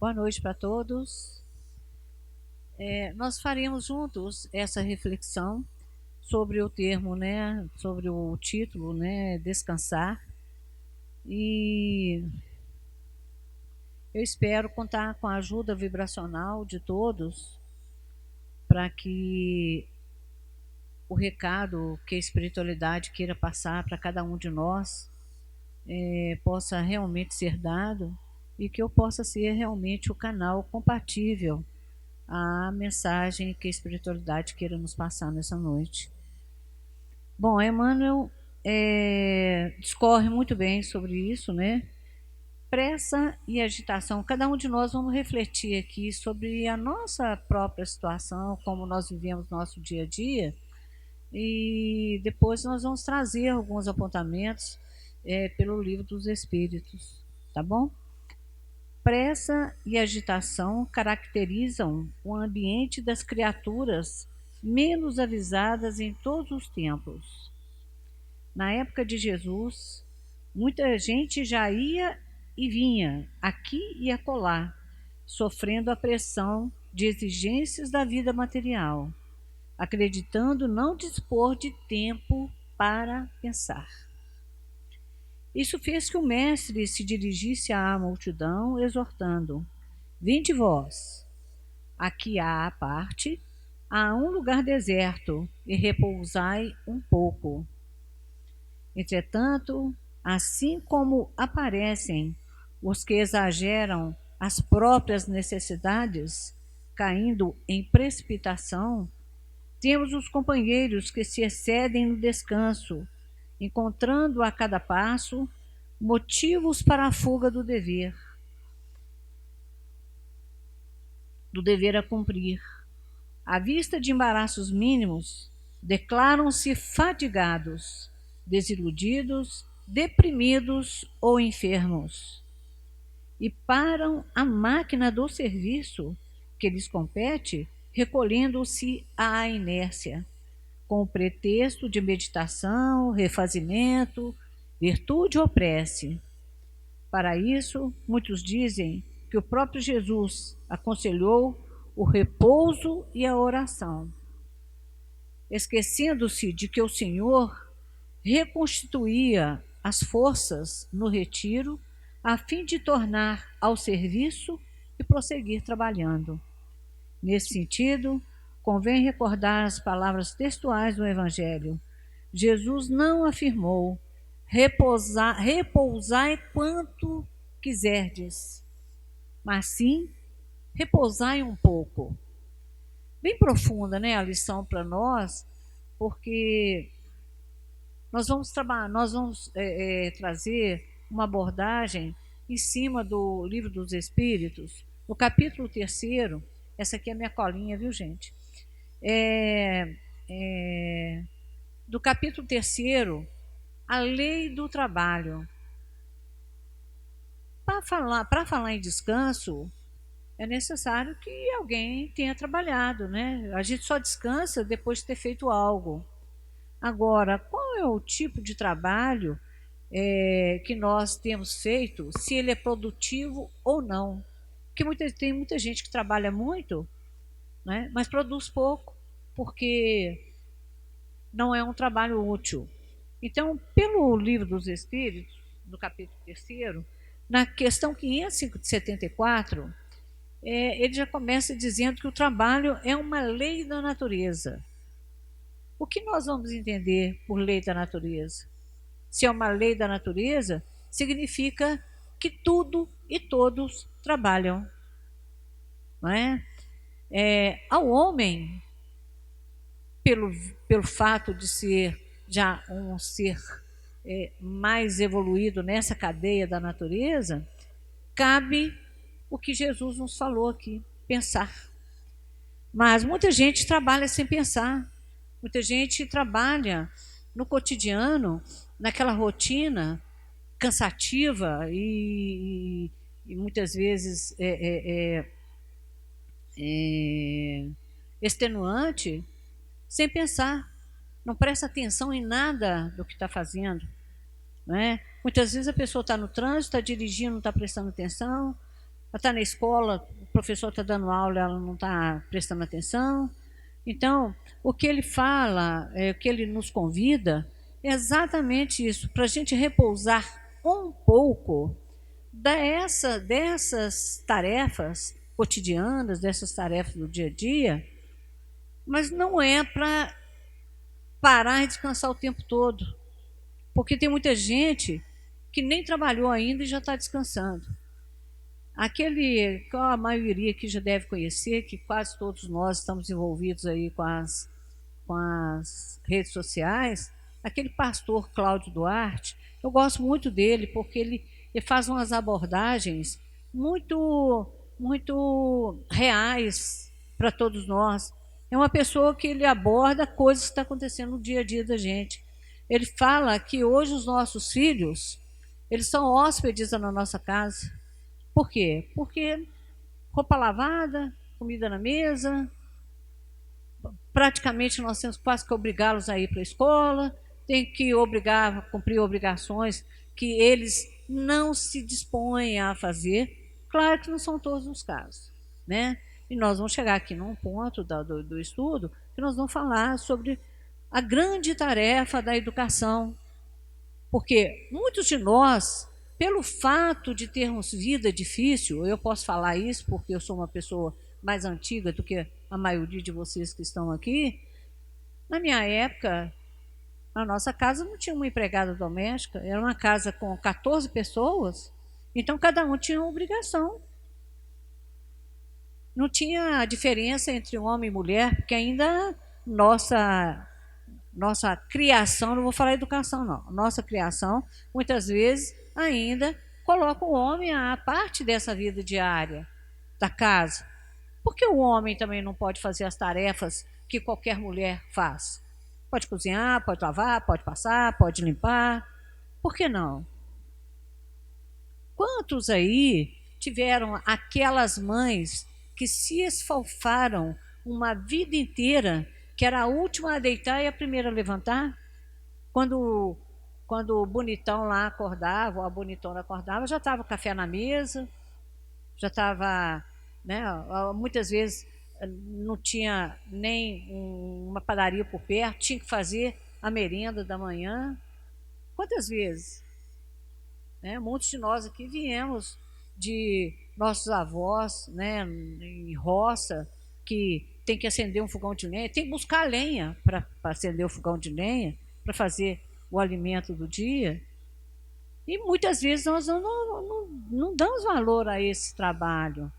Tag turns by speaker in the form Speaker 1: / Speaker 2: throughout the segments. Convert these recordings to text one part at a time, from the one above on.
Speaker 1: Boa noite para todos. Nós faremos juntos essa reflexão sobre o termo, né, sobre o título, né, descansar. E eu espero contar com a ajuda vibracional de todos para que o recado que a espiritualidade queira passar para cada um de nós possa realmente ser dado e que eu possa ser realmente o canal compatível à mensagem que a espiritualidade queira nos passar nessa noite. Bom, Emmanuel discorre muito bem sobre isso, né? Pressa e agitação. Cada um de nós vamos refletir aqui sobre a nossa própria situação, como nós vivemos nosso dia a dia, e depois nós vamos trazer alguns apontamentos pelo Livro dos Espíritos, tá bom? Pressa e agitação caracterizam o ambiente das criaturas menos avisadas em todos os tempos. Na época de Jesus, muita gente já ia e vinha, aqui e acolá, sofrendo a pressão de exigências da vida material, acreditando não dispor de tempo para pensar. Isso fez que o mestre se dirigisse à multidão, exortando: Vinde vós, aqui à parte, a um lugar deserto, e repousai um pouco. Entretanto, assim como aparecem os que exageram as próprias necessidades, caindo em precipitação, temos os companheiros que se excedem no descanso, encontrando a cada passo motivos para a fuga do dever a cumprir. À vista de embaraços mínimos, declaram-se fatigados, desiludidos, deprimidos ou enfermos. E param a máquina do serviço que lhes compete, recolhendo-se à inércia, com o pretexto de meditação, refazimento, virtude ou prece. Para isso, muitos dizem que o próprio Jesus aconselhou o repouso e a oração, esquecendo-se de que o Senhor reconstituía as forças no retiro a fim de tornar ao serviço e prosseguir trabalhando. Nesse sentido, convém recordar as palavras textuais do Evangelho. Jesus não afirmou: repousai quanto quiserdes, mas sim repousai um pouco. Bem profunda, né, a lição para nós, porque nós vamos trazer uma abordagem em cima do Livro dos Espíritos, no capítulo 3º. Essa aqui é a minha colinha, viu, gente? Do capítulo 3º, a lei do trabalho. Para falar em descanso, é necessário que alguém tenha trabalhado, né? A gente só descansa depois de ter feito algo. Agora, qual é o tipo de trabalho que nós temos feito, se ele é produtivo ou não? Porque tem muita gente que trabalha muito, né, mas produz pouco, porque não é um trabalho útil. Então, pelo Livro dos Espíritos, no capítulo 3º, na questão 574, ele já começa dizendo que o trabalho é uma lei da natureza. O que nós vamos entender por lei da natureza? Se é uma lei da natureza, significa que tudo e todos trabalham. Não é? Ao homem, pelo fato de ser já um ser mais evoluído nessa cadeia da natureza, cabe o que Jesus nos falou aqui: pensar. Mas muita gente trabalha sem pensar. Muita gente trabalha no cotidiano, naquela rotina cansativa e muitas vezes extenuante, sem pensar. Não presta atenção em nada do que está fazendo. Não é? Muitas vezes a pessoa está no trânsito, está dirigindo, não está prestando atenção, está na escola, o professor está dando aula, ela não está prestando atenção. Então, o que ele fala, o que ele nos convida, é exatamente isso, para a gente repousar um pouco dessas tarefas cotidianas, dessas tarefas do dia a dia, mas não é para parar e descansar o tempo todo, porque tem muita gente que nem trabalhou ainda e já está descansando. Aquele que a maioria que já deve conhecer, que quase todos nós estamos envolvidos aí com as redes sociais, aquele pastor Cláudio Duarte, eu gosto muito dele porque ele faz umas abordagens muito reais para todos nós. É uma pessoa que ele aborda coisas que estão acontecendo no dia a dia da gente. Ele fala que hoje os nossos filhos, eles são hóspedes na nossa casa. Por quê? Porque roupa lavada, comida na mesa, praticamente nós temos quase que obrigá-los a ir para a escola, tem que obrigar a cumprir obrigações que eles não se dispõem a fazer. Claro que não são todos os casos, né? E nós vamos chegar aqui num ponto do estudo que nós vamos falar sobre a grande tarefa da educação, porque muitos de nós, pelo fato de termos vida difícil, eu posso falar isso porque eu sou uma pessoa mais antiga do que a maioria de vocês que estão aqui. Na minha época, a nossa casa não tinha uma empregada doméstica, era uma casa com 14 pessoas, então cada um tinha uma obrigação. Não tinha diferença entre homem e mulher, porque ainda nossa criação, não vou falar educação não, nossa criação muitas vezes ainda coloca o homem à parte dessa vida diária da casa. Por que o homem também não pode fazer as tarefas que qualquer mulher faz? Pode cozinhar, pode lavar, pode passar, pode limpar. Por que não? Quantos aí tiveram aquelas mães que se esfalfaram uma vida inteira, que era a última a deitar e a primeira a levantar? Quando o bonitão lá acordava, ou a bonitona acordava, já estava o café na mesa, já estava, né, muitas vezes não tinha nem uma padaria por perto, tinha que fazer a merenda da manhã. Quantas vezes? Né? Muitos de nós aqui viemos de nossos avós, né, em roça, que tem que acender um fogão de lenha, tem que buscar lenha para acender o fogão de lenha, para fazer o alimento do dia. E muitas vezes nós não damos valor a esse trabalho.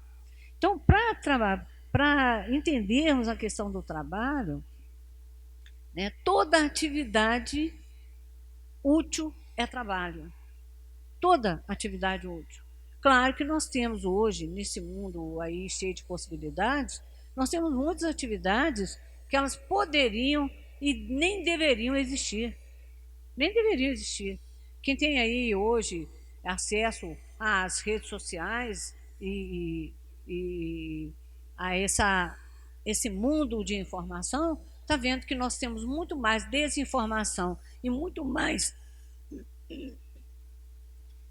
Speaker 1: Então, para entendermos a questão do trabalho, né, toda atividade útil é trabalho. Toda atividade útil. Claro que nós temos hoje, nesse mundo aí cheio de possibilidades, nós temos muitas atividades que elas poderiam e nem deveriam existir. Nem deveriam existir. Quem tem aí hoje acesso às redes sociais e a esse mundo de informação, está vendo que nós temos muito mais desinformação e muito mais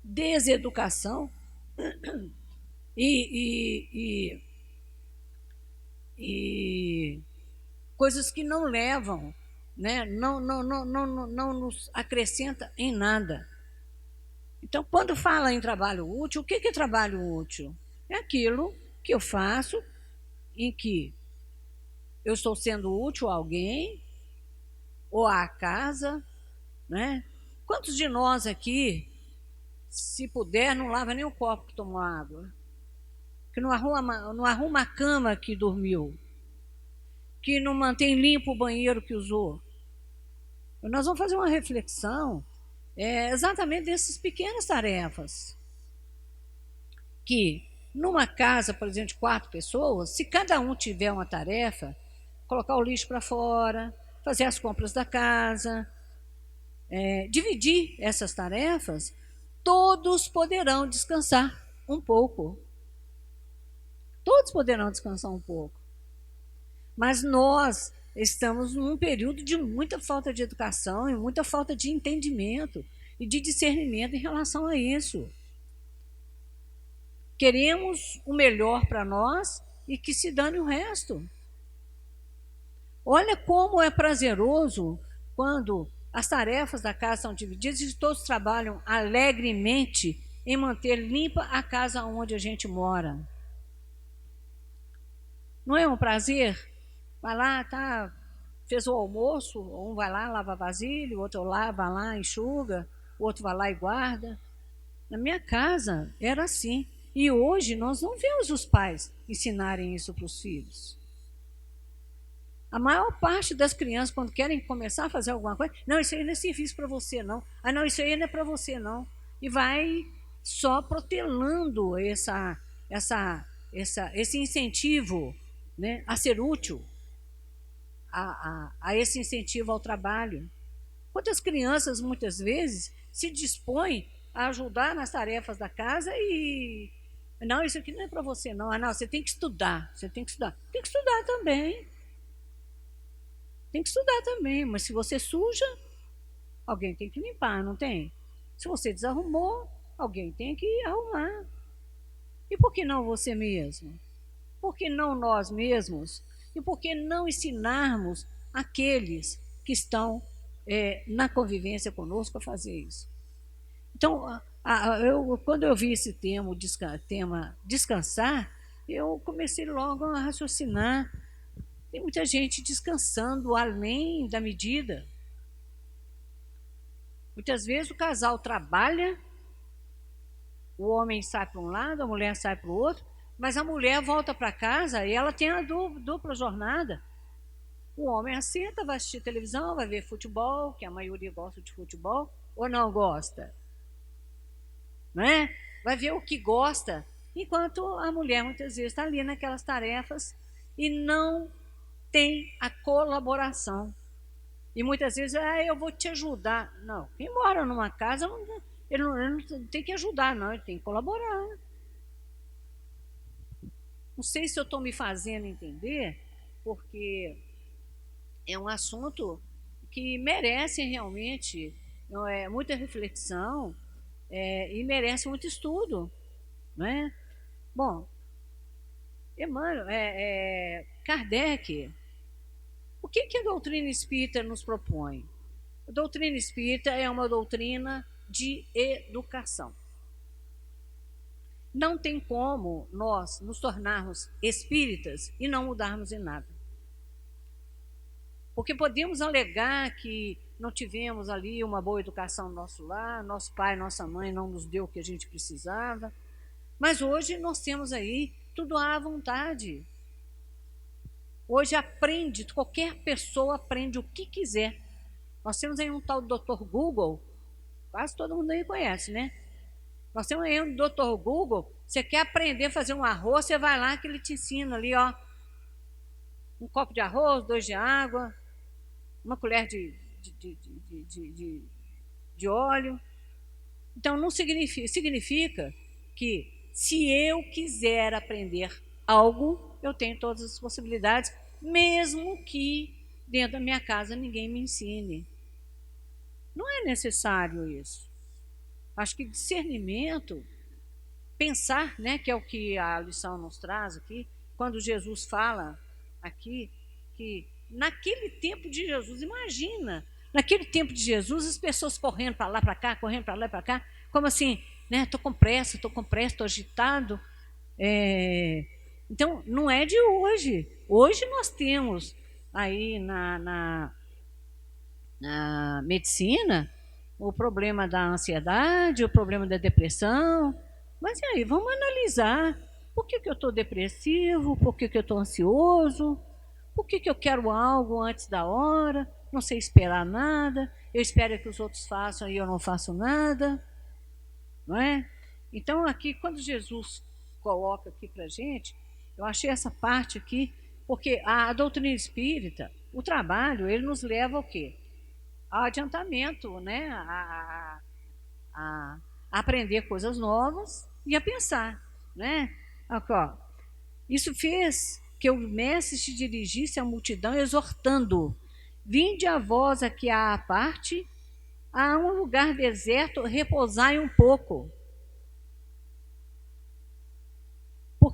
Speaker 1: deseducação e, e, e coisas que não levam, né? Não nos acrescenta em nada. Então, quando fala em trabalho útil, o que é trabalho útil? É aquilo que eu faço em que eu estou sendo útil a alguém ou à casa, né? Quantos de nós aqui, se puder, não lava nem o copo que tomou água, que não arruma a cama que dormiu, que não mantém limpo o banheiro que usou? Nós vamos fazer uma reflexão exatamente dessas pequenas tarefas, que numa casa, por exemplo, de 4 pessoas, se cada um tiver uma tarefa, colocar o lixo para fora, fazer as compras da casa, dividir essas tarefas, todos poderão descansar um pouco. Todos poderão descansar um pouco. Mas nós estamos num período de muita falta de educação e muita falta de entendimento e de discernimento em relação a isso. queremos o melhor para nós e que se dane o resto. Olha como é prazeroso quando as tarefas da casa são divididas e todos trabalham alegremente em manter limpa a casa onde a gente mora. Não é um prazer? Vai lá, tá, fez o almoço, um vai lá, lava vasilha, o outro lá, vai lá, enxuga, o outro vai lá e guarda. Na minha casa era assim. E hoje nós não vemos os pais ensinarem isso para os filhos. A maior parte das crianças, quando querem começar a fazer alguma coisa, não, isso aí não é serviço para você, não. Ah, não, isso aí não é para você, não. E vai só protelando esse incentivo, né, a ser útil, a esse incentivo ao trabalho. Quantas crianças, muitas vezes, se dispõem a ajudar nas tarefas da casa e... Não, isso aqui não é para você, não. Ah, não, você tem que estudar, você tem que estudar. Tem que estudar também. Tem que estudar também, mas se você suja, alguém tem que limpar, não tem? Se você desarrumou, alguém tem que arrumar. E por que não você mesmo? Por que não nós mesmos? E por que não ensinarmos aqueles que estão na convivência conosco a fazer isso? Então, quando eu vi esse tema descansar, eu comecei logo a raciocinar. Tem muita gente descansando além da medida. Muitas vezes o casal trabalha, o homem sai para um lado, a mulher sai para o outro, mas a mulher volta para casa e ela tem a dupla jornada. O homem assenta, vai assistir televisão, vai ver futebol, que a maioria gosta de futebol, ou não gosta. Não é? Vai ver o que gosta, enquanto a mulher muitas vezes está ali naquelas tarefas e não tem a colaboração. E muitas vezes, eu vou te ajudar. Não, quem mora numa casa, ele não tem que ajudar, não, ele tem que colaborar. Não sei se eu estou me fazendo entender, porque é um assunto que merece realmente muita reflexão e merece muito estudo. Não é? Bom, Emmanuel, Kardec, o que a doutrina espírita nos propõe? A doutrina espírita é uma doutrina de educação. Não tem como nós nos tornarmos espíritas e não mudarmos em nada. Porque podemos alegar que não tivemos ali uma boa educação no nosso lar, nosso pai, nossa mãe não nos deu o que a gente precisava, mas hoje nós temos aí tudo à vontade. Hoje qualquer pessoa aprende o que quiser. Nós temos aí um tal do Dr. Google, quase todo mundo aí conhece, né? Nós temos aí um Dr. Google, você quer aprender a fazer um arroz, você vai lá que ele te ensina ali, ó. Um copo de arroz, 2 de água, uma colher de óleo. Então, não significa que se eu quiser aprender algo, eu tenho todas as possibilidades, mesmo que dentro da minha casa ninguém me ensine. Não é necessário isso. Acho que discernimento, pensar, né, que é o que a lição nos traz aqui, quando Jesus fala aqui, que naquele tempo de Jesus, imagina, naquele tempo de Jesus, as pessoas correndo para lá, para cá, correndo para lá e para cá, como assim, né, estou com pressa, estou agitado. Então, não é de hoje. Hoje nós temos aí na medicina o problema da ansiedade, o problema da depressão. Mas e aí, vamos analisar. Por que eu estou depressivo? Por que eu estou ansioso? Por que eu quero algo antes da hora? Não sei esperar nada. Eu espero que os outros façam e eu não faço nada. Não é? Então, aqui, quando Jesus coloca aqui para a gente, eu achei essa parte aqui, porque a doutrina espírita, o trabalho, ele nos leva ao quê? Ao adiantamento, né? A aprender coisas novas e a pensar, né? Aqui, ó. Isso fez que o mestre se dirigisse à multidão exortando: vinde a vós aqui à parte, a um lugar deserto, repousai um pouco.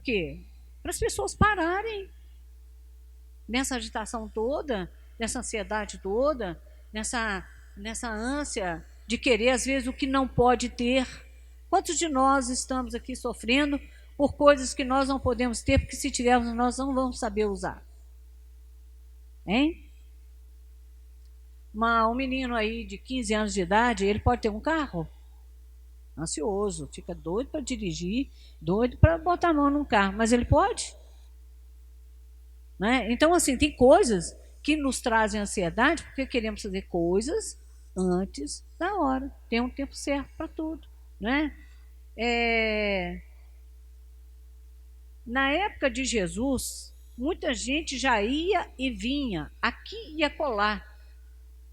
Speaker 1: quê? Para as pessoas pararem nessa agitação toda, nessa ansiedade toda, nessa ânsia de querer, às vezes, o que não pode ter. Quantos de nós estamos aqui sofrendo por coisas que nós não podemos ter, porque se tivermos, nós não vamos saber usar? Hein? Um menino aí de 15 anos de idade, ele pode ter um carro? Ansioso, fica doido para dirigir, doido para botar a mão num carro, mas ele pode? Né? Então, assim, tem coisas que nos trazem ansiedade porque queremos fazer coisas antes da hora. Tem um tempo certo para tudo. Né? Na época de Jesus, muita gente já ia e vinha, aqui e acolá.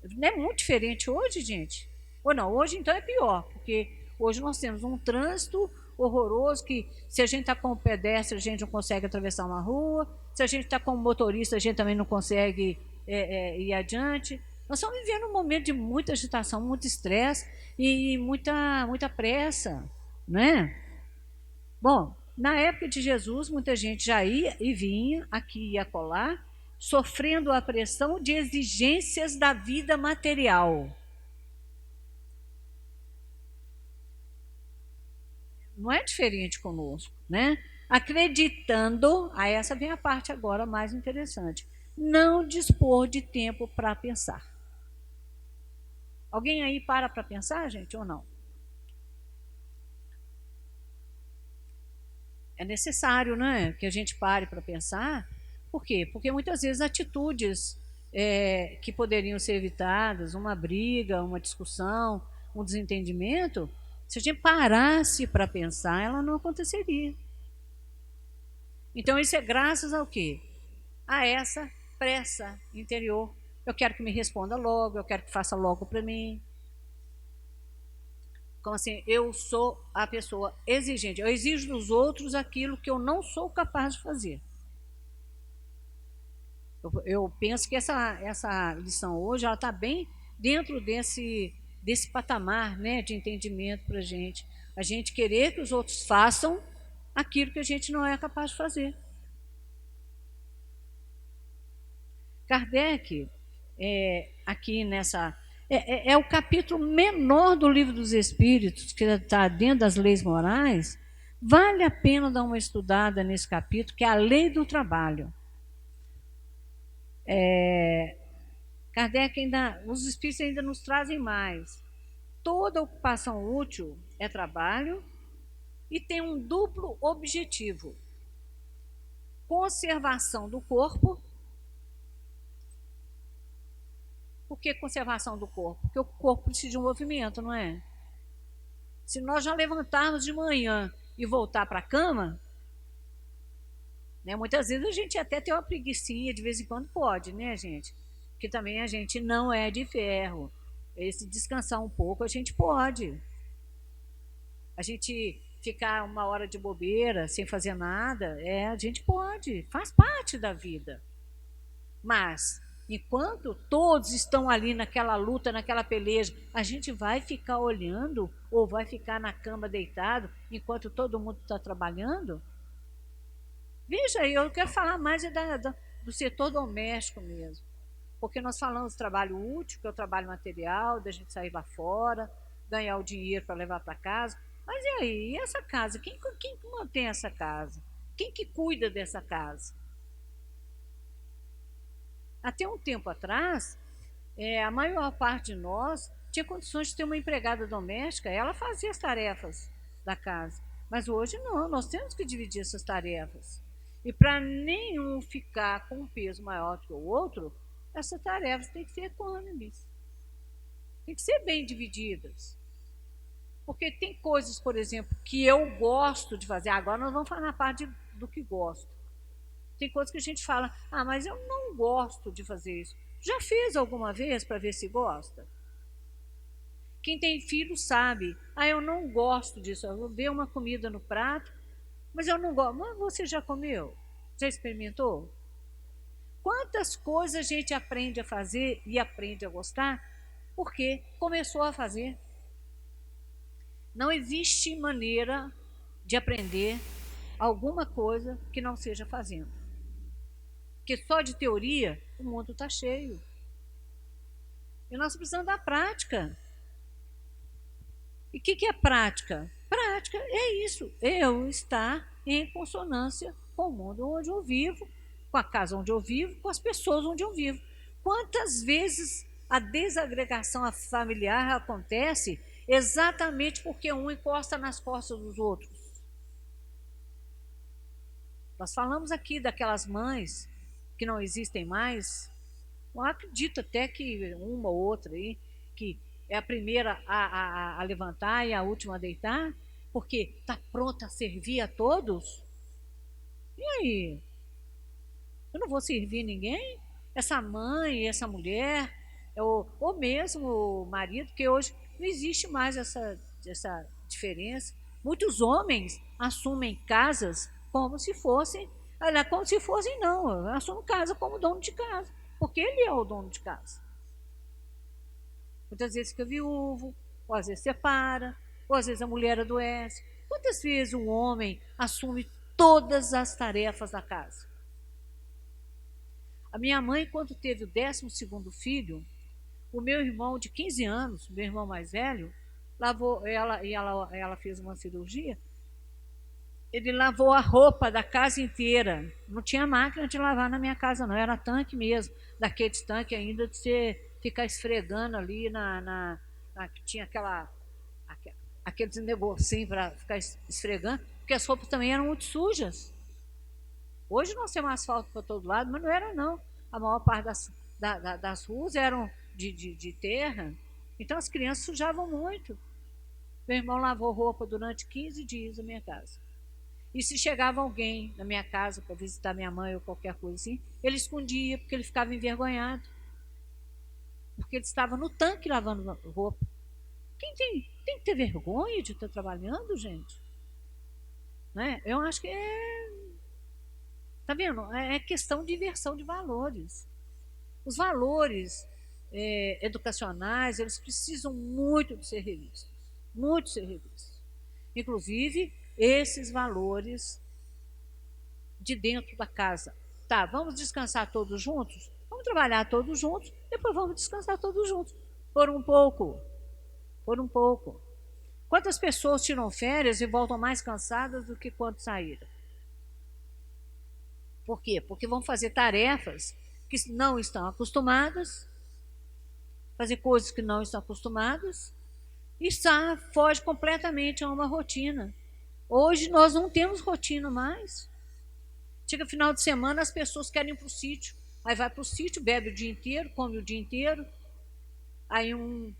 Speaker 1: Não é muito diferente hoje, gente? Ou não? Hoje, então, é pior, porque hoje nós temos um trânsito horroroso que, se a gente está com o pedestre, a gente não consegue atravessar uma rua, se a gente está com o motorista, a gente também não consegue ir adiante. Nós estamos vivendo um momento de muita agitação, muito estresse e muita pressa, né? Bom, na época de Jesus, muita gente já ia e vinha, aqui e acolá, sofrendo a pressão de exigências da vida material. Não é diferente conosco, né? Acreditando, aí essa vem a parte agora mais interessante, não dispor de tempo para pensar. Alguém aí para pensar, gente, ou não? É necessário, né, que a gente pare para pensar. Por quê? Porque muitas vezes atitudes que poderiam ser evitadas, uma briga, uma discussão, um desentendimento, se a gente parasse para pensar, ela não aconteceria. Então, isso é graças ao quê? A essa pressa interior. Eu quero que me responda logo, eu quero que faça logo para mim. Como assim, eu sou a pessoa exigente. Eu exijo dos outros aquilo que eu não sou capaz de fazer. Eu penso que essa lição hoje ela está bem dentro desse patamar, né, de entendimento para a gente. A gente querer que os outros façam aquilo que a gente não é capaz de fazer. Kardec, aqui nessa... É o capítulo menor do Livro dos Espíritos, que está dentro das leis morais. Vale a pena dar uma estudada nesse capítulo, que é a lei do trabalho. Kardec ainda, os Espíritos ainda nos trazem mais. Toda ocupação útil é trabalho e tem um duplo objetivo: conservação do corpo. Por que conservação do corpo? Porque o corpo precisa de um movimento, não é? Se nós já levantarmos de manhã e voltar para a cama, né, muitas vezes a gente até tem uma preguicinha, de vez em quando pode, né, gente? Porque também a gente não é de ferro. Esse descansar um pouco a gente pode. A gente ficar uma hora de bobeira, sem fazer nada, a gente pode, faz parte da vida. Mas enquanto todos estão ali naquela luta, naquela peleja, a gente vai ficar olhando ou vai ficar na cama deitado enquanto todo mundo está trabalhando? Veja, eu quero falar mais do setor doméstico mesmo. Porque nós falamos do trabalho útil, que é o trabalho material, da gente sair lá fora, ganhar o dinheiro para levar para casa. Mas e aí, e essa casa? Quem mantém essa casa? Quem que cuida dessa casa? Até um tempo atrás, a maior parte de nós tinha condições de ter uma empregada doméstica, ela fazia as tarefas da casa. Mas hoje não, nós temos que dividir essas tarefas. E para nenhum ficar com um peso maior do que o outro, essas tarefas têm que ser econômicas. Tem que ser bem divididas. Porque tem coisas, por exemplo, que eu gosto de fazer. Agora nós vamos falar na parte do que gosto. Tem coisas que a gente fala, mas eu não gosto de fazer isso. Já fez alguma vez para ver se gosta? Quem tem filho sabe, eu não gosto disso. Eu vou ver uma comida no prato, mas eu não gosto. Mas você já comeu? Já experimentou? Quantas coisas a gente aprende a fazer e aprende a gostar porque começou a fazer? Não existe maneira de aprender alguma coisa que não seja fazendo. Porque só de teoria o mundo está cheio. E nós precisamos da prática. E o que é prática? Prática é isso, eu estar em consonância com o mundo onde eu vivo, com a casa onde eu vivo, com as pessoas onde eu vivo. Quantas vezes a desagregação familiar acontece exatamente porque um encosta nas costas dos outros? Nós falamos aqui daquelas mães que não existem mais. Eu acredito até que uma ou outra aí, que é a primeira a levantar e a última a deitar, porque está pronta a servir a todos. E aí? Eu não vou servir ninguém? Essa mãe, essa mulher, ou mesmo o marido, que hoje não existe mais essa diferença. Muitos homens assumem casas como se fossem, como se fossem não, assumem casa como dono de casa, porque ele é o dono de casa. Muitas vezes fica viúvo, ou às vezes separa, ou às vezes a mulher adoece. Quantas vezes um homem assume todas as tarefas da casa? A minha mãe, quando teve o 12º filho, o meu irmão de 15 anos, meu irmão mais velho, ela fez uma cirurgia, ele lavou a roupa da casa inteira. Não tinha máquina de lavar na minha casa, não, era tanque mesmo, daqueles tanques ainda de você ficar esfregando ali que tinha aqueles negocinhos para ficar esfregando, porque as roupas também eram muito sujas. Hoje nós temos asfalto para todo lado, mas não era não. A maior parte das ruas eram de terra, então as crianças sujavam muito. Meu irmão lavou roupa durante 15 dias na minha casa. E se chegava alguém na minha casa para visitar minha mãe ou qualquer coisa assim, ele escondia, porque ele ficava envergonhado. Porque ele estava no tanque lavando roupa. Quem tem que ter vergonha de estar trabalhando, gente? Né? Eu acho que tá vendo? É questão de inversão de valores. Os valores educacionais, eles precisam muito de ser revistos. Muito ser revistos. Inclusive, esses valores de dentro da casa. Tá, vamos descansar todos juntos? Vamos trabalhar todos juntos, depois vamos descansar todos juntos. Por um pouco. Por um pouco. Quantas pessoas tiram férias e voltam mais cansadas do que quando saíram? Por quê? Porque vão fazer tarefas que não estão acostumadas, fazer coisas que não estão acostumadas, e foge completamente a uma rotina. Hoje nós não temos rotina mais. Chega final de semana, as pessoas querem ir para o sítio. Aí vai para o sítio, bebe o dia inteiro, come o dia inteiro. Aí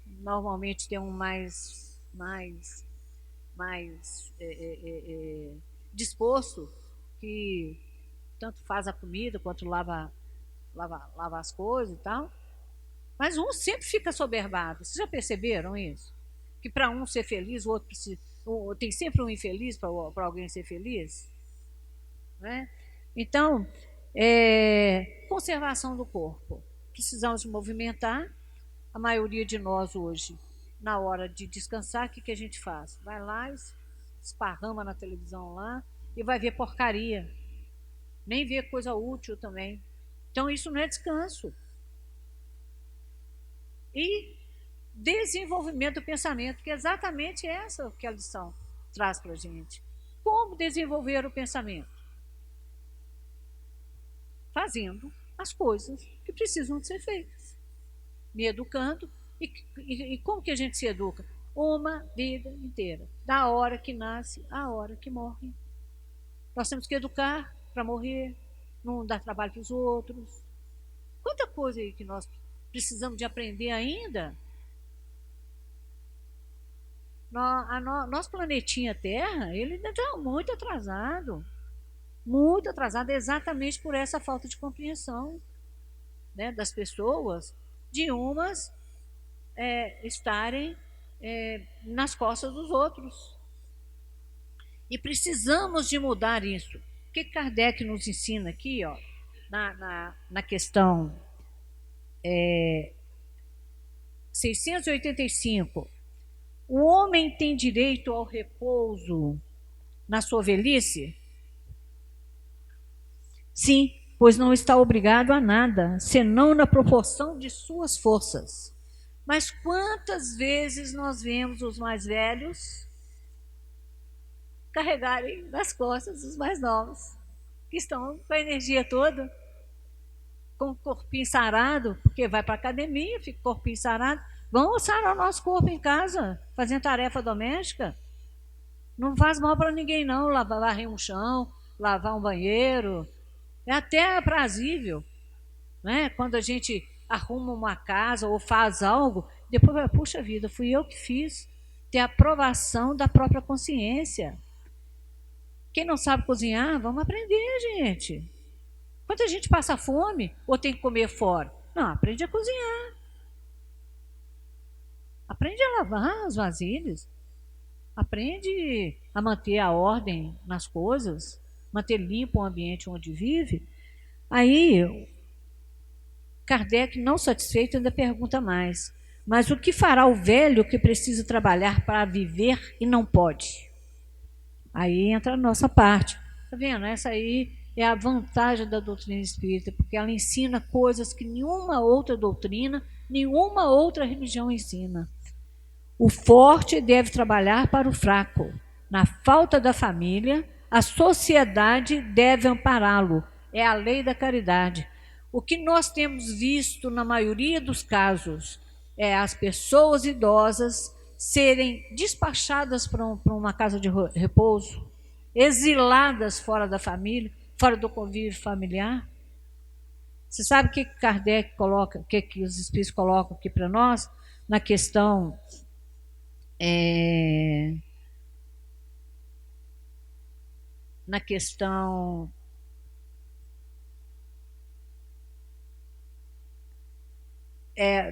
Speaker 1: normalmente tem um mais disposto, que tanto faz a comida quanto lava as coisas e tal. Mas um sempre fica soberbado. Vocês já perceberam isso? Que para um ser feliz, o outro precisa, tem sempre um infeliz para alguém ser feliz? Né? Então, conservação do corpo. Precisamos movimentar. A maioria de nós hoje, na hora de descansar, o que a gente faz? Vai lá, esparrama na televisão lá e vai ver porcaria. Nem vê coisa útil também. Então, isso não é descanso. E desenvolvimento do pensamento, que é exatamente essa que a lição traz para a gente. Como desenvolver o pensamento? Fazendo as coisas que precisam de ser feitas. Me educando. E como que a gente se educa? Uma vida inteira. Da hora que nasce à hora que morre. Nós temos que educar para morrer, não dar trabalho para os outros. Quanta coisa aí que nós precisamos de aprender ainda. Nosso planetinha Terra, ele ainda está muito atrasado. Muito atrasado exatamente por essa falta de compreensão, né, das pessoas, de umas estarem nas costas dos outros. E precisamos de mudar isso. O que Kardec nos ensina aqui, ó, na questão 685. O homem tem direito ao repouso na sua velhice? Sim, pois não está obrigado a nada, senão na proporção de suas forças. Mas quantas vezes nós vemos os mais velhos carregarem nas costas os mais novos, que estão com a energia toda, com o corpinho sarado, porque vai para a academia, fica o corpinho sarado. Vamos sarar o nosso corpo em casa, fazendo tarefa doméstica. Não faz mal para ninguém, não. Varrer um chão, lavar um banheiro. É até aprazível, né? Quando a gente arruma uma casa ou faz algo, depois vai, puxa vida, fui eu que fiz. Ter a aprovação da própria consciência. Quem não sabe cozinhar, vamos aprender, gente. Quanta gente passa fome ou tem que comer fora? Não, aprende a cozinhar. Aprende a lavar as vasilhas. Aprende a manter a ordem nas coisas, manter limpo o ambiente onde vive. Aí, Kardec, não satisfeito, ainda pergunta mais. Mas o que fará o velho que precisa trabalhar para viver e não pode? Aí entra a nossa parte. Está vendo? Essa aí é a vantagem da doutrina espírita, porque ela ensina coisas que nenhuma outra doutrina, nenhuma outra religião ensina. O forte deve trabalhar para o fraco. Na falta da família, a sociedade deve ampará-lo. É a lei da caridade. O que nós temos visto na maioria dos casos é as pessoas idosas serem despachadas para uma casa de repouso, exiladas fora da família, fora do convívio familiar. Você sabe o que Kardec coloca, o que os espíritos colocam aqui para nós na questão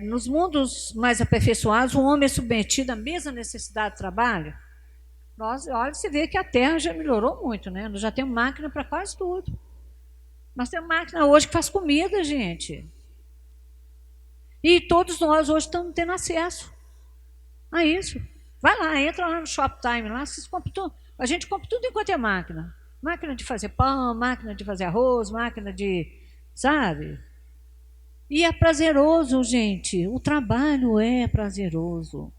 Speaker 1: nos mundos mais aperfeiçoados, o homem é submetido à mesma necessidade de trabalho. Olha, você vê que a Terra já melhorou muito, né? Nós já temos máquina para quase tudo. Nós temos máquina hoje que faz comida, gente. E todos nós hoje estamos tendo acesso a isso. Vai lá, entra lá no Shoptime, lá, vocês compram tudo. A gente compra tudo enquanto é máquina. Máquina de fazer pão, máquina de fazer arroz, máquina de, sabe? E é prazeroso, gente. O trabalho é prazeroso.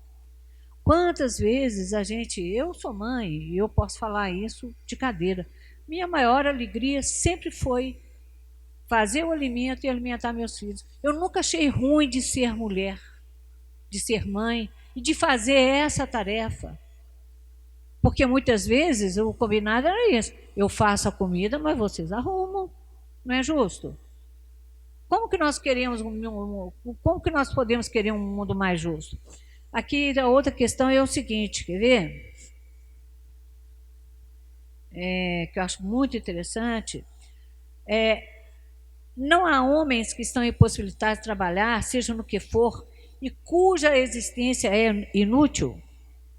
Speaker 1: Quantas vezes eu sou mãe, e eu posso falar isso de cadeira. Minha maior alegria sempre foi fazer o alimento e alimentar meus filhos. Eu nunca achei ruim de ser mulher, de ser mãe e de fazer essa tarefa. Porque muitas vezes o combinado era isso. Eu faço a comida, mas vocês arrumam. Não é justo? Como que nós podemos querer um mundo mais justo? Aqui a outra questão é o seguinte, quer ver? Que eu acho muito interessante. Não há homens que estão impossibilitados de trabalhar, seja no que for, e cuja existência é inútil.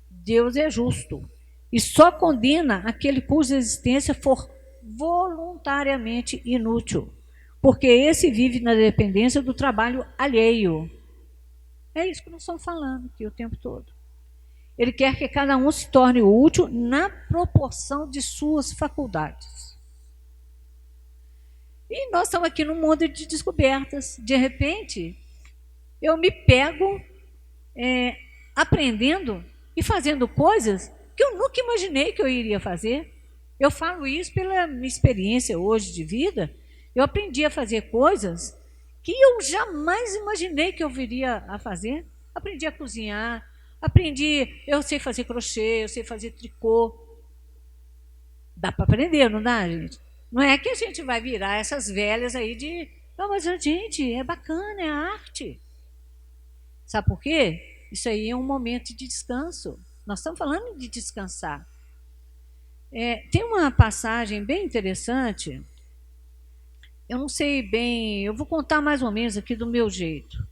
Speaker 1: Deus é justo e só condena aquele cuja existência for voluntariamente inútil, porque esse vive na dependência do trabalho alheio. É isso que nós estamos falando aqui o tempo todo. Ele quer que cada um se torne útil na proporção de suas faculdades. E nós estamos aqui num mundo de descobertas. De repente, eu me pego aprendendo e fazendo coisas que eu nunca imaginei que eu iria fazer. Eu falo isso pela minha experiência hoje de vida. Eu aprendi a fazer coisas que eu jamais imaginei que eu viria a fazer. Aprendi a cozinhar, eu sei fazer crochê, eu sei fazer tricô. Dá para aprender, não dá, gente? Não é que a gente vai virar essas velhas aí de... Não, mas, gente, é bacana, é arte. Sabe por quê? Isso aí é um momento de descanso. Nós estamos falando de descansar. Tem uma passagem bem interessante. Eu não sei bem, eu vou contar mais ou menos aqui do meu jeito.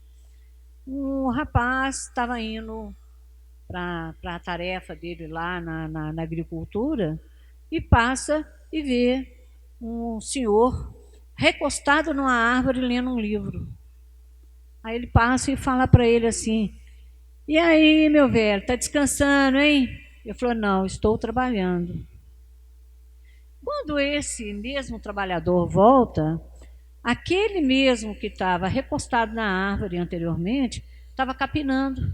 Speaker 1: Um rapaz estava indo para a tarefa dele lá na agricultura e passa e vê um senhor recostado numa árvore lendo um livro. Aí ele passa e fala para ele assim: e aí, meu velho, está descansando, hein? Ele falou: não, estou trabalhando. Quando esse mesmo trabalhador volta, aquele mesmo que estava recostado na árvore anteriormente, estava capinando,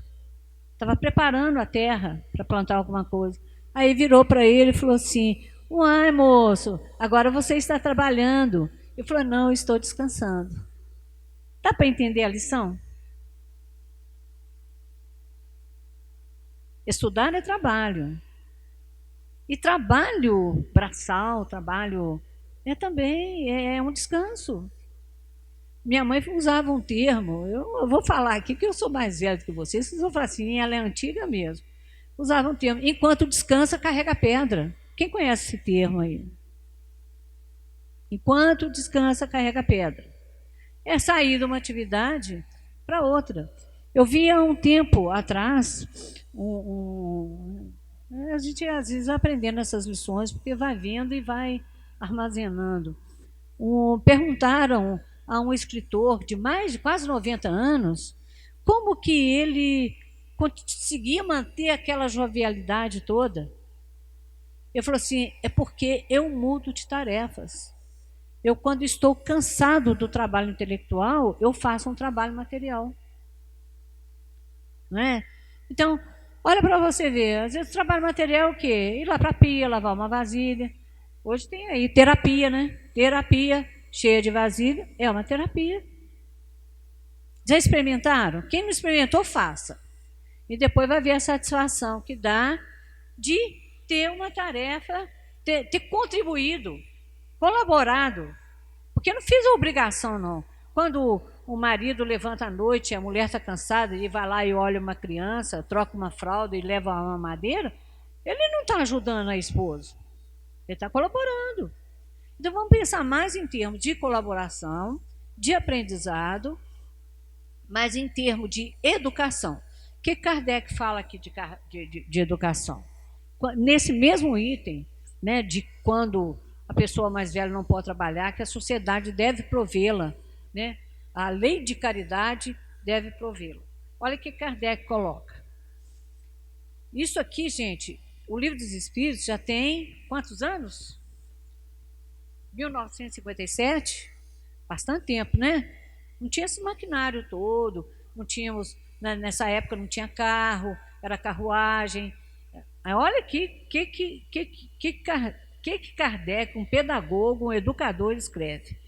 Speaker 1: estava preparando a terra para plantar alguma coisa. Aí virou para ele e falou assim: uai, moço, agora você está trabalhando. Ele falou: não, estou descansando. Dá para entender a lição? Estudar é trabalho. E trabalho braçal, trabalho também é um descanso. Minha mãe usava um termo, eu vou falar aqui que eu sou mais velha do que vocês vão falar assim, ela é antiga mesmo. Usava um termo, enquanto descansa, carrega pedra. Quem conhece esse termo aí? Enquanto descansa, carrega pedra. É sair de uma atividade para outra. Eu vi há um tempo atrás, a gente às vezes aprendendo essas lições, porque vai vendo e vai armazenando. Perguntaram a um escritor de mais de quase 90 anos como que ele conseguia manter aquela jovialidade toda. Ele falou assim: é porque eu mudo de tarefas. Eu, quando estou cansado do trabalho intelectual, eu faço um trabalho material. Não é? Então, olha para você ver, às vezes o trabalho material é o quê? Ir lá para a pia, lavar uma vasilha. Hoje tem aí terapia, né? Terapia cheia de vasilha é uma terapia. Já experimentaram? Quem não experimentou, faça. E depois vai ver a satisfação que dá de ter uma tarefa, ter contribuído, colaborado. Porque eu não fiz a obrigação, não. Quando o marido levanta à noite, a mulher está cansada, ele vai lá e olha uma criança, troca uma fralda e leva uma mamadeira, ele não está ajudando a esposa. Ele está colaborando. Então vamos pensar mais em termos de colaboração, de aprendizado, mas em termos de educação. O que Kardec fala aqui de educação? Nesse mesmo item, né, de quando a pessoa mais velha não pode trabalhar, que a sociedade deve provê-la, né? A lei de caridade deve provê-la. Olha o que Kardec coloca. Isso aqui, gente, o Livro dos Espíritos já tem quantos anos? 1957? Bastante tempo, né? Não tinha esse maquinário todo, não tínhamos, nessa época não tinha carro, era carruagem. Olha aqui que Kardec, um pedagogo, um educador, escreve.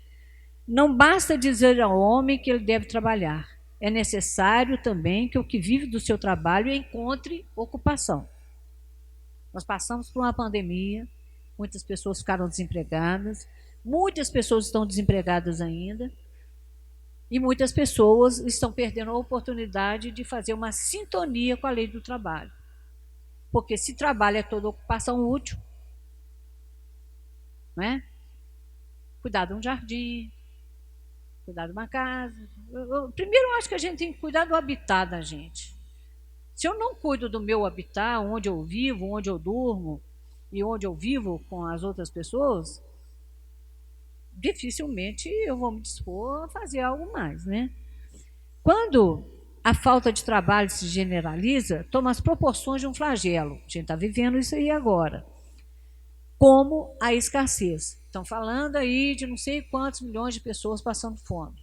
Speaker 1: Não basta dizer ao homem que ele deve trabalhar. É necessário também que o que vive do seu trabalho encontre ocupação. Nós passamos por uma pandemia, muitas pessoas ficaram desempregadas, muitas pessoas estão desempregadas ainda, e muitas pessoas estão perdendo a oportunidade de fazer uma sintonia com a lei do trabalho. Porque se trabalho é toda ocupação útil, não é? Cuidar de um jardim, cuidar de uma casa. Primeiro, eu acho que a gente tem que cuidar do habitat da gente. Se eu não cuido do meu habitat, onde eu vivo, onde eu durmo e onde eu vivo com as outras pessoas, dificilmente eu vou me dispor a fazer algo mais, né? Quando a falta de trabalho se generaliza, toma as proporções de um flagelo. A gente está vivendo isso aí agora. Como a escassez. Estão falando aí de não sei quantos milhões de pessoas passando fome.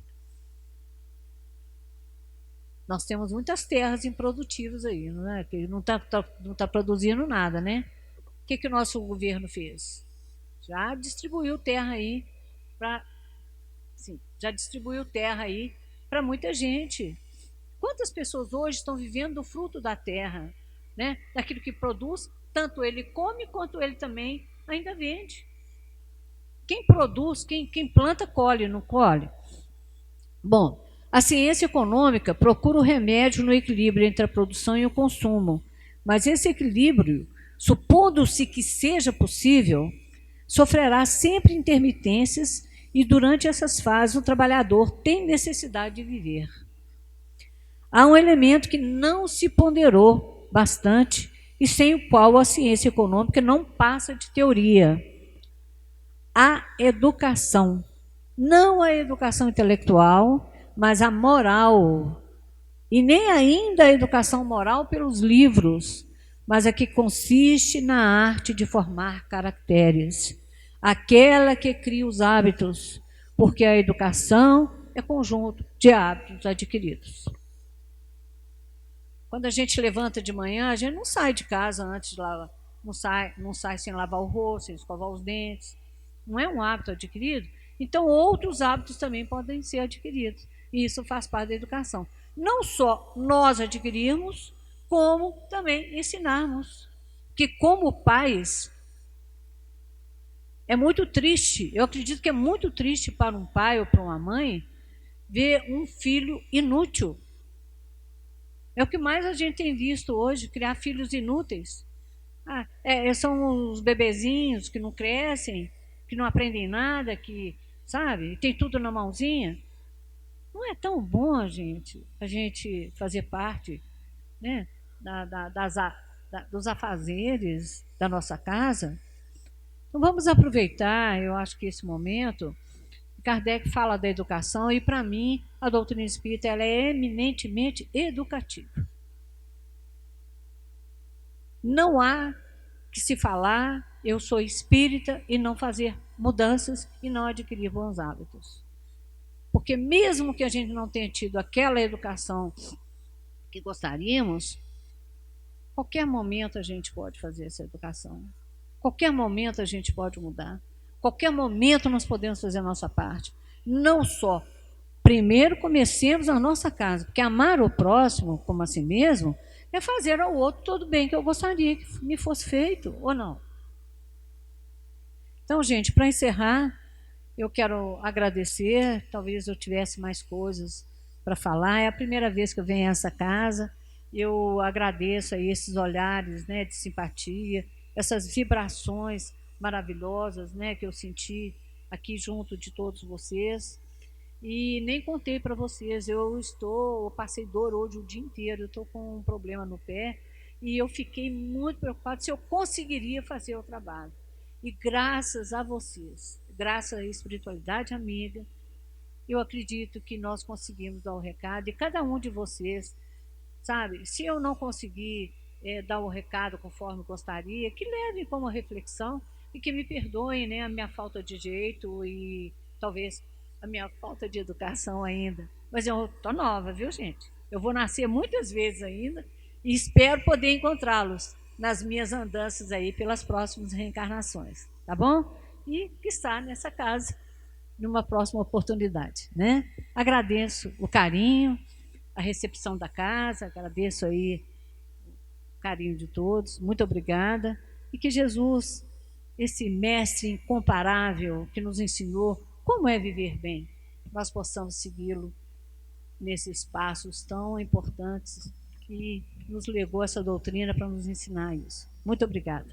Speaker 1: Nós temos muitas terras improdutivas aí, não é? Que não tá produzindo nada, né? O que o nosso governo fez? Já distribuiu terra aí para muita gente. Quantas pessoas hoje estão vivendo do fruto da terra, né? Daquilo que produz, tanto ele come quanto ele também ainda vende. Quem produz, quem planta, colhe, não colhe? Bom, a ciência econômica procura o remédio no equilíbrio entre a produção e o consumo, mas esse equilíbrio, supondo-se que seja possível, sofrerá sempre intermitências e durante essas fases o trabalhador tem necessidade de viver. Há um elemento que não se ponderou bastante e sem o qual a ciência econômica não passa de teoria. A educação. Não a educação intelectual, mas a moral. E nem ainda a educação moral pelos livros, mas a que consiste na arte de formar caracteres. aquela que cria os hábitos, porque a educação é conjunto de hábitos adquiridos. Quando a gente levanta de manhã, a gente não sai de casa antes de lavar, não sai sem lavar o rosto, sem escovar os dentes. Não é um hábito adquirido? Então, outros hábitos também podem ser adquiridos. E isso faz parte da educação. Não só nós adquirirmos, como também ensinarmos. Que, como pais, é muito triste, eu acredito que é muito triste para um pai ou para uma mãe ver um filho inútil. É o que mais a gente tem visto hoje, criar filhos inúteis. São os bebezinhos que não crescem, que não aprendem nada, que, sabe, tem tudo na mãozinha. Não é tão bom, a gente fazer parte, né, dos afazeres da nossa casa? Então vamos aproveitar, eu acho que esse momento, Kardec fala da educação e, para mim, a doutrina espírita ela é eminentemente educativa. Não há que se falar, eu sou espírita, e não fazer mudanças e não adquirir bons hábitos. Porque mesmo que a gente não tenha tido aquela educação que gostaríamos, qualquer momento a gente pode fazer essa educação. Qualquer momento a gente pode mudar. Qualquer momento nós podemos fazer a nossa parte. Não só. Primeiro comecemos a nossa casa, porque amar o próximo como a si mesmo é fazer ao outro todo bem que eu gostaria que me fosse feito, ou não? Então, gente, para encerrar, eu quero agradecer, talvez eu tivesse mais coisas para falar, é a primeira vez que eu venho a essa casa, eu agradeço aí esses olhares, né, de simpatia, essas vibrações maravilhosas, né, que eu senti aqui junto de todos vocês, e nem contei para vocês, eu passei dor hoje o dia inteiro, eu estou com um problema no pé, e eu fiquei muito preocupada se eu conseguiria fazer o trabalho. E graças a vocês, graças à espiritualidade amiga, eu acredito que nós conseguimos dar o recado, e cada um de vocês, sabe, se eu não conseguir dar o recado conforme gostaria, que levem como reflexão e que me perdoem, né, a minha falta de jeito e talvez a minha falta de educação ainda. Mas eu estou nova, viu, gente? Eu vou nascer muitas vezes ainda e espero poder encontrá-los nas minhas andanças aí pelas próximas reencarnações, tá bom? E que está nessa casa numa próxima oportunidade, né? Agradeço o carinho, a recepção da casa, agradeço aí o carinho de todos, muito obrigada, e que Jesus, esse mestre incomparável que nos ensinou como é viver bem, nós possamos segui-lo nesses passos tão importantes que nos legou essa doutrina para nos ensinar isso. Muito obrigada.